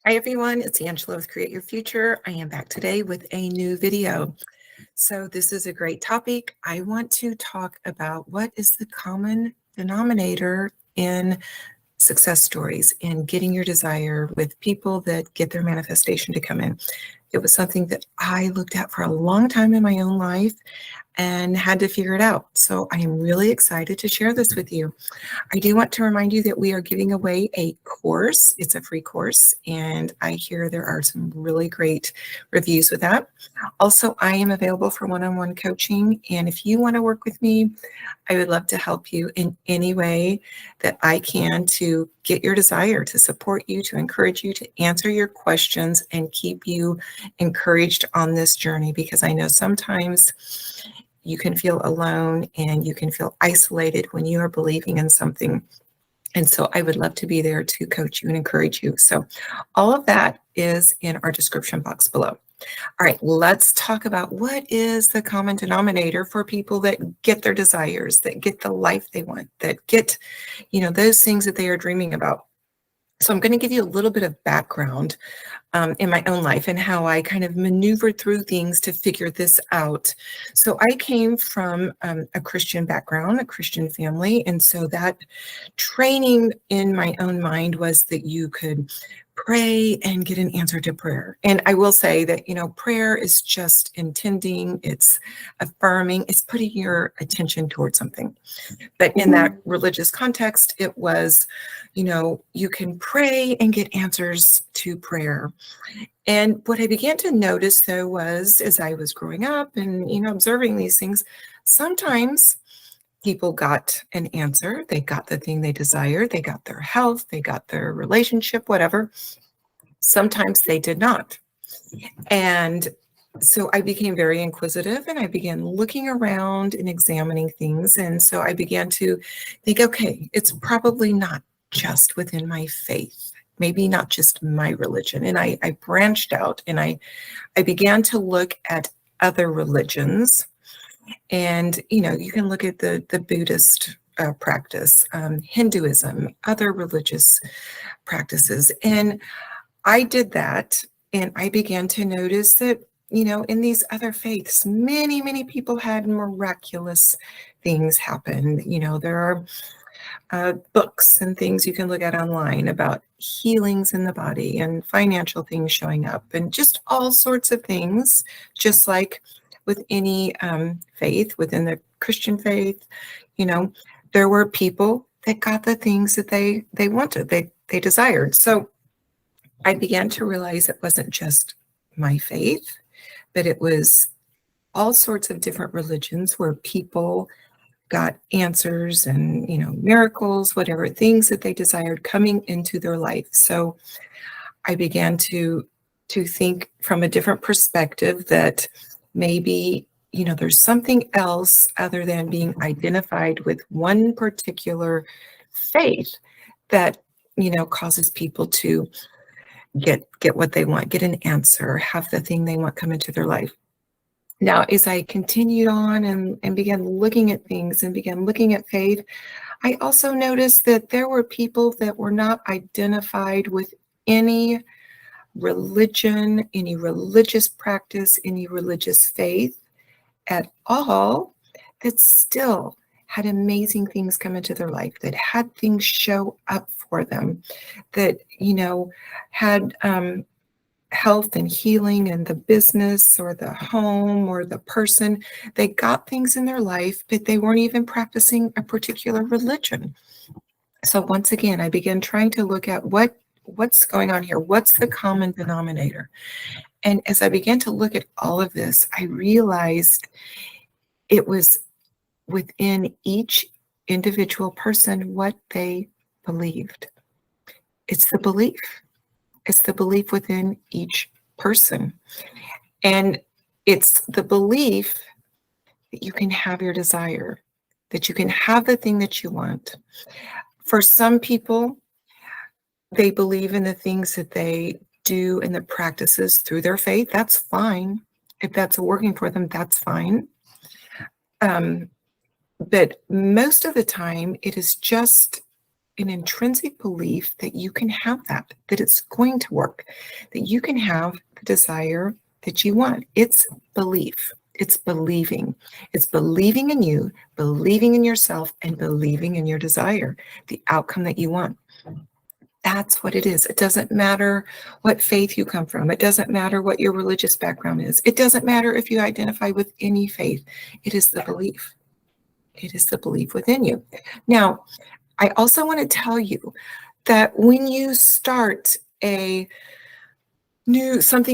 Hi everyone, it's Angela with Create Your Future. I am back today with a new video. So this is a great topic. I want to talk about what is the common denominator in success stories in getting your desire with people that get their manifestation to come in. It was something that I looked at for a long time in my own life and had to figure it out. So I am really excited to share this with you. I do want to remind you that we are giving away a course. It's a free course, and I hear there are some really great reviews with that. Also, I am available for one-on-one coaching, and if you want to work with me, I would love to help you in any way that I can to get your desire, to support you, to encourage you, to answer your questions, and keep you encouraged on this journey, because I know sometimes you can feel alone and you can feel isolated when you are believing in something. And so I would love to be there to coach you and encourage you. So all of that is in our description box below. All right, let's talk about what is the common denominator for people that get their desires, that get the life they want, that get, those things that they are dreaming about. So I'm going to give you a little bit of background in my own life and how I kind of maneuvered through things to figure this out. So I came from a Christian background, a Christian family. And so that training in my own mind was that you could pray and get an answer to prayer. And I will say that, prayer is just intending, it's affirming, it's putting your attention towards something. But in that religious context, it was, you can pray and get answers to prayer. And what I began to notice, though, was as I was growing up and, observing these things, sometimes people got an answer. They got the thing they desired. They got their health. They got their relationship, whatever. Sometimes they did not. And so I became very inquisitive and I began looking around and examining things. And so I began to think, okay, it's probably not just within my faith, maybe not just my religion. And I branched out and I began to look at other religions. And, you can look at the Buddhist practice, Hinduism, other religious practices. And I did that. And I began to notice that, in these other faiths, many, many people had miraculous things happen. There are books and things you can look at online about healings in the body and financial things showing up and just all sorts of things, just like with any faith, within the Christian faith, there were people that got the things that they wanted, they desired. So I began to realize it wasn't just my faith, but it was all sorts of different religions where people got answers and, miracles, whatever, things that they desired coming into their life. So I began to think from a different perspective that maybe, there's something else other than being identified with one particular faith that, causes people to get what they want, get an answer, have the thing they want come into their life. Now, as I continued on and began looking at things and began looking at faith, I also noticed that there were people that were not identified with any religion, any religious practice, any religious faith at all, that still had amazing things come into their life, that had things show up for them, that, had health and healing and the business or the home or the person. They got things in their life, but they weren't even practicing a particular religion. So once again, I began trying to look at what's going on here. What's the common denominator? And as I began to look at all of this, I realized it was within each individual person what they believed. It's the belief. It's the belief within each person. And it's the belief that you can have your desire, that you can have the thing that you want. For some people, they believe in the things that they do and the practices through their faith. That's fine. If that's working for them, that's fine. But most of the time, it is just an intrinsic belief that you can have that it's going to work, that you can have the desire that you want. It's belief. It's believing. It's believing in you, believing in yourself, and believing in your desire, the outcome that you want. That's what it is. It doesn't matter what faith you come from. It doesn't matter what your religious background is. It doesn't matter if you identify with any faith. It is the belief. It is the belief within you. Now, I also want to tell you that when you start something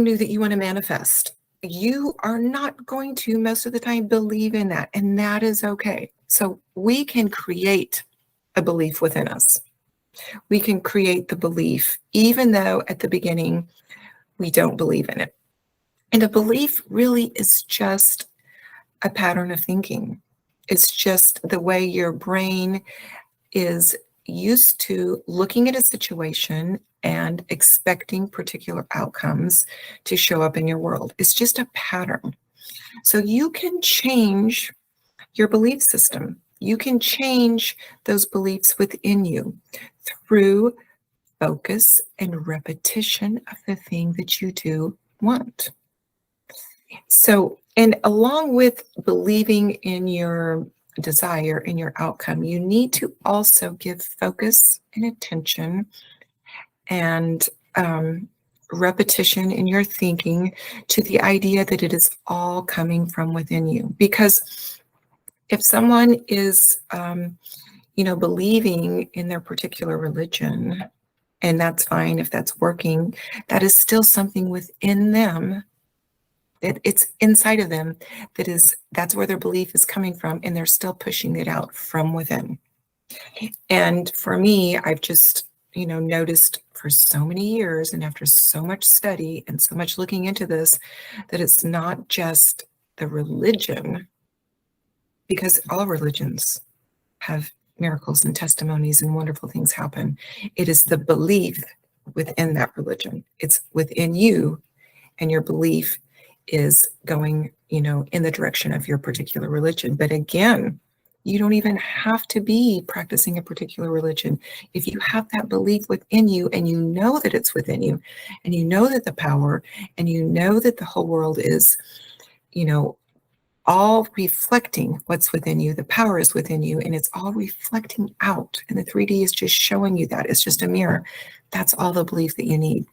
new that you want to manifest, you are not going to most of the time believe in that, and that is okay. So we can create a belief within us. We can create the belief, even though at the beginning we don't believe in it. And a belief really is just a pattern of thinking. It's just the way your brain is used to looking at a situation and expecting particular outcomes to show up in your world. It's just a pattern. So you can change your belief system. You can change those beliefs within you through focus and repetition of the thing that you do want. So, and along with believing in your desire, in your outcome, you need to also give focus and attention and repetition in your thinking to the idea that it is all coming from within you. Because if someone is, believing in their particular religion, and that's fine if that's working, that is still something within them, that it's inside of them, that's where their belief is coming from, and they're still pushing it out from within. And for me, I've just, noticed for so many years and after so much study and so much looking into this, that it's not just the religion, because all religions have miracles and testimonies and wonderful things happen. It is the belief within that religion. It's within you, and your belief is going, in the direction of your particular religion. But again, you don't even have to be practicing a particular religion. If you have that belief within you, and you know that it's within you, and you know that the power, and you know that the whole world is, all reflecting what's within you, the power is within you, and it's all reflecting out. And the 3D is just showing you that. It's just a mirror. That's all the belief that you need.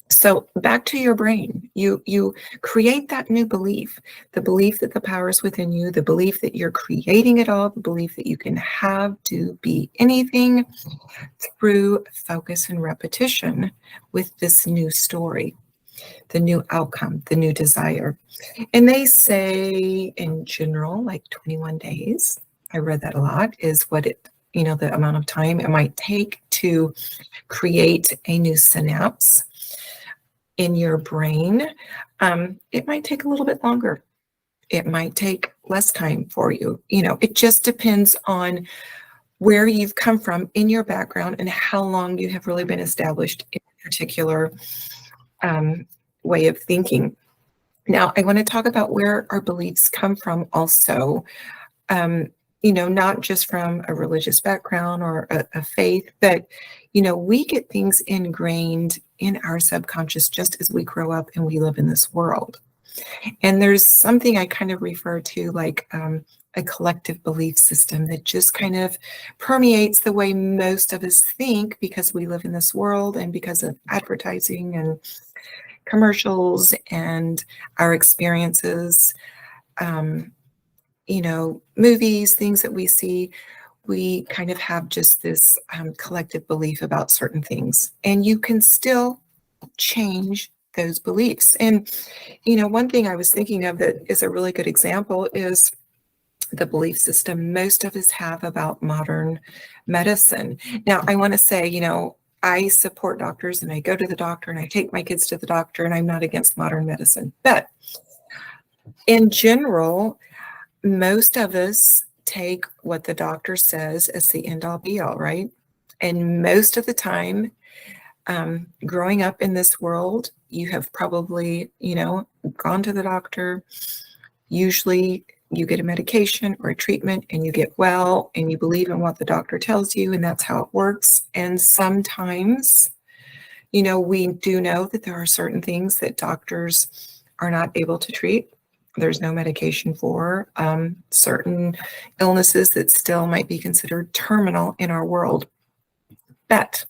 So back to your brain, you create that new belief, the belief that the power is within you, the belief that you're creating it all, the belief that you can have, do, be anything through focus and repetition with this new story, the new outcome, the new desire. And they say in general, like 21 days, I read that a lot, is what the amount of time it might take to create a new synapse in your brain. It might take a little bit longer. It might take less time for you. It just depends on where you've come from in your background and how long you have really been established in a particular way of thinking. Now, I want to talk about where our beliefs come from also, not just from a religious background or a faith, but, we get things ingrained in our subconscious just as we grow up and we live in this world. And there's something I kind of refer to like a collective belief system that just kind of permeates the way most of us think, because we live in this world and because of advertising and commercials and our experiences, movies, things that we see. We kind of have just this collective belief about certain things, and you can still change those beliefs. And, one thing I was thinking of that is a really good example is the belief system most of us have about modern medicine. Now, I want to say, I support doctors and I go to the doctor and I take my kids to the doctor, and I'm not against modern medicine. But in general, most of us take what the doctor says as the end all be all, right? And most of the time, growing up in this world, you have probably, gone to the doctor, usually you get a medication or a treatment and you get well and you believe in what the doctor tells you, and that's how it works. And sometimes, we do know that there are certain things that doctors are not able to treat. There's no medication for certain illnesses that still might be considered terminal in our world. But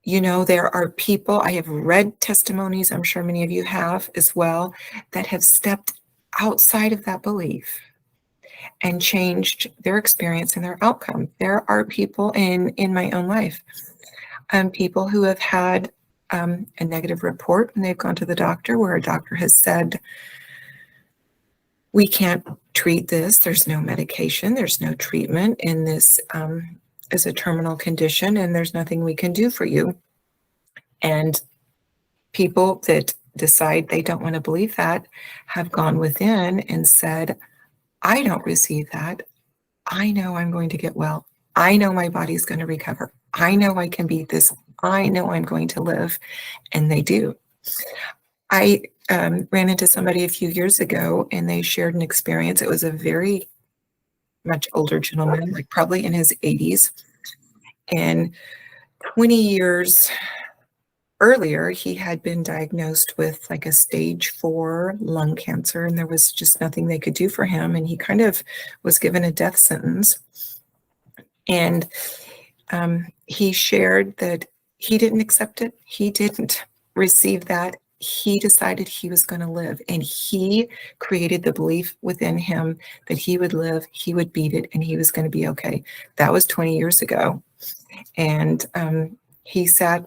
there are people, I have read testimonies, I'm sure many of you have as well, that have stepped outside of that belief and changed their experience and their outcome. There are people in my own life, people who have had a negative report when they've gone to the doctor, where a doctor has said, we can't treat this, there's no medication, there's no treatment, and this is a terminal condition, and there's nothing we can do for you. And people that decide they don't want to believe that have gone within and said, I don't receive that. I know I'm going to get well. I know my body's going to recover. I know I can beat this. I know I'm going to live. And they do. I ran into somebody a few years ago, and they shared an experience. It was a very much older gentleman, like probably in his 80s. And 20 years earlier, he had been diagnosed with like a stage 4 lung cancer, and there was just nothing they could do for him. And he kind of was given a death sentence. And he shared that he didn't accept it. He didn't receive that. He decided he was going to live, and he created the belief within him that he would live, he would beat it, and he was going to be okay. That was 20 years ago. And he sat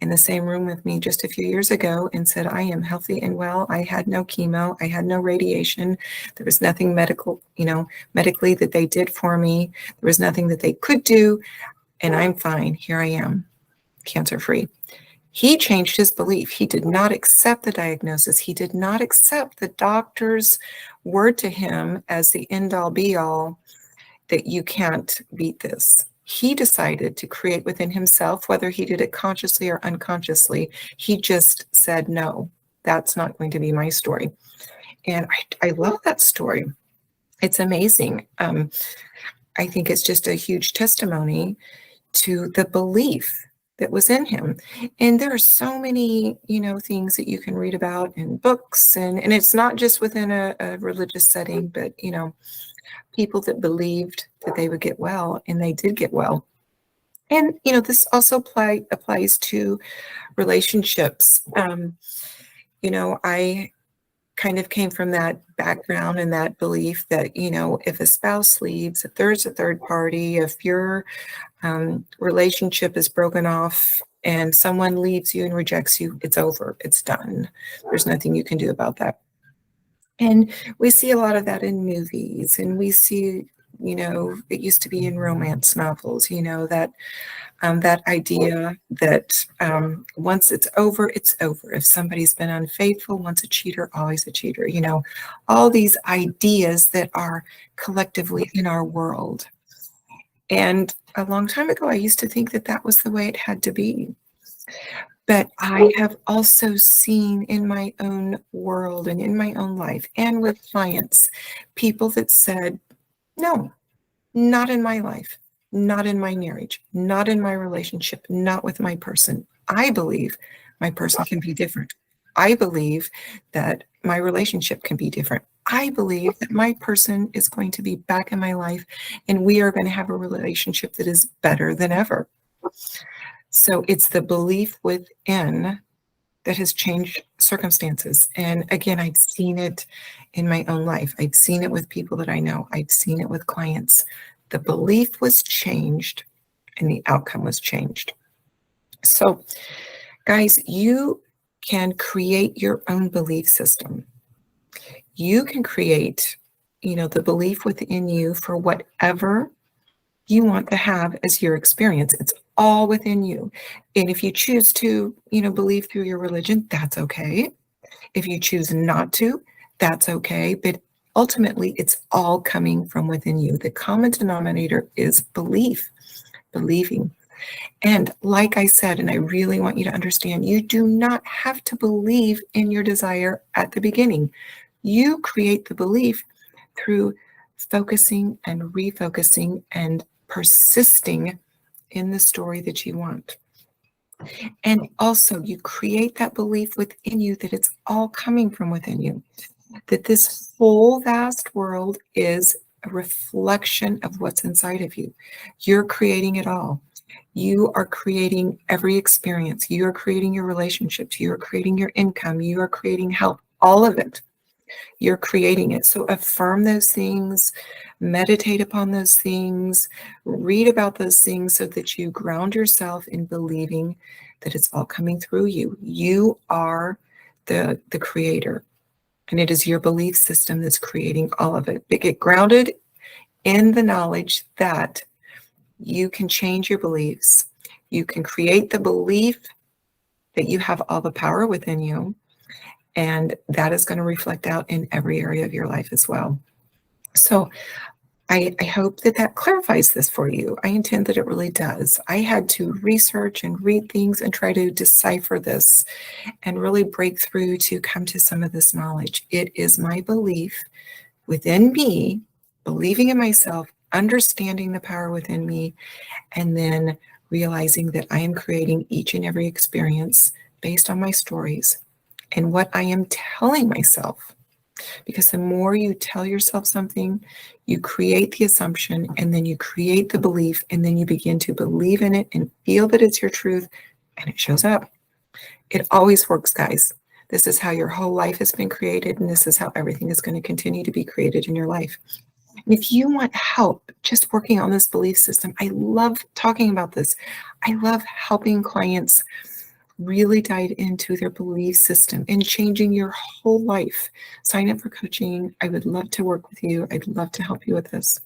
in the same room with me just a few years ago and said, I am healthy and well. I had no chemo. I had no radiation. There was nothing medically that they did for me. There was nothing that they could do. And I'm fine. Here I am, cancer-free. He changed his belief. He did not accept the diagnosis. He did not accept the doctor's word to him as the end-all be-all that you can't beat this. He decided to create within himself, whether he did it consciously or unconsciously. He just said, no, that's not going to be my story. And I love that story. It's amazing. I think it's just a huge testimony to the belief that was in him. And there are so many, things that you can read about in books, and it's not just within a religious setting, but, people that believed that they would get well, and they did get well. And, this also applies to relationships. I kind of came from that background and that belief that, if a spouse leaves, if there's a third party, if your relationship is broken off and someone leaves you and rejects you, it's over, it's done. There's nothing you can do about that. And we see a lot of that in movies, and we see, it used to be in romance novels, that idea that once it's over, it's over. If somebody's been unfaithful, once a cheater, always a cheater, all these ideas that are collectively in our world. And a long time ago, I used to think that that was the way it had to be. But I have also seen in my own world and in my own life and with clients, people that said, no, not in my life, not in my marriage, not in my relationship, not with my person. I believe my person can be different. I believe that my relationship can be different. I believe that my person is going to be back in my life, and we are going to have a relationship that is better than ever. So it's the belief within that has changed circumstances. And again, I've seen it in my own life. I've seen it with people that I know. I've seen it with clients. The belief was changed and the outcome was changed. So guys, you can create your own belief system. You can create, the belief within you for whatever you want to have as your experience. It's all within you. And if you choose to, believe through your religion, that's okay. If you choose not to, that's okay. But ultimately, it's all coming from within you. The common denominator is belief, believing. And like I said, and I really want you to understand, you do not have to believe in your desire at the beginning. You create the belief through focusing and refocusing and persisting in the story that you want. And also, you create that belief within you that it's all coming from within you, that this whole vast world is a reflection of what's inside of you. You're creating it all. You are creating every experience. You are creating your relationships. You are creating your income. You are creating health, all of it. You're creating it. So affirm those things, meditate upon those things, read about those things so that you ground yourself in believing that it's all coming through you. You are the creator, and it is your belief system that's creating all of it. But get grounded in the knowledge that you can change your beliefs. You can create the belief that you have all the power within you. And that is going to reflect out in every area of your life as well. So I hope that that clarifies this for you. I intend that it really does. I had to research and read things and try to decipher this and really break through to come to some of this knowledge. It is my belief within me, believing in myself, understanding the power within me, and then realizing that I am creating each and every experience based on my stories and what I am telling myself. Because the more you tell yourself something, you create the assumption, and then you create the belief, and then you begin to believe in it and feel that it's your truth, and it shows up. It always works, guys. This is how your whole life has been created, and this is how everything is going to continue to be created in your life. And if you want help just working on this belief system, I love talking about this. I love helping clients really dive into their belief system and changing your whole life. Sign up for coaching. I would love to work with you. I'd love to help you with this.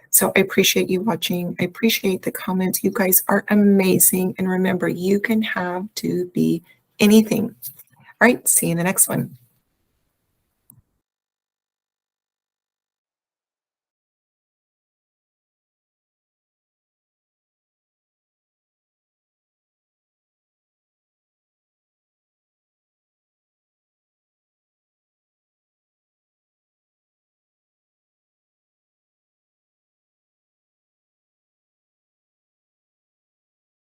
So I appreciate you watching. I appreciate the comments. You guys are amazing. And remember, you can have to be anything. All right, see you in the next one.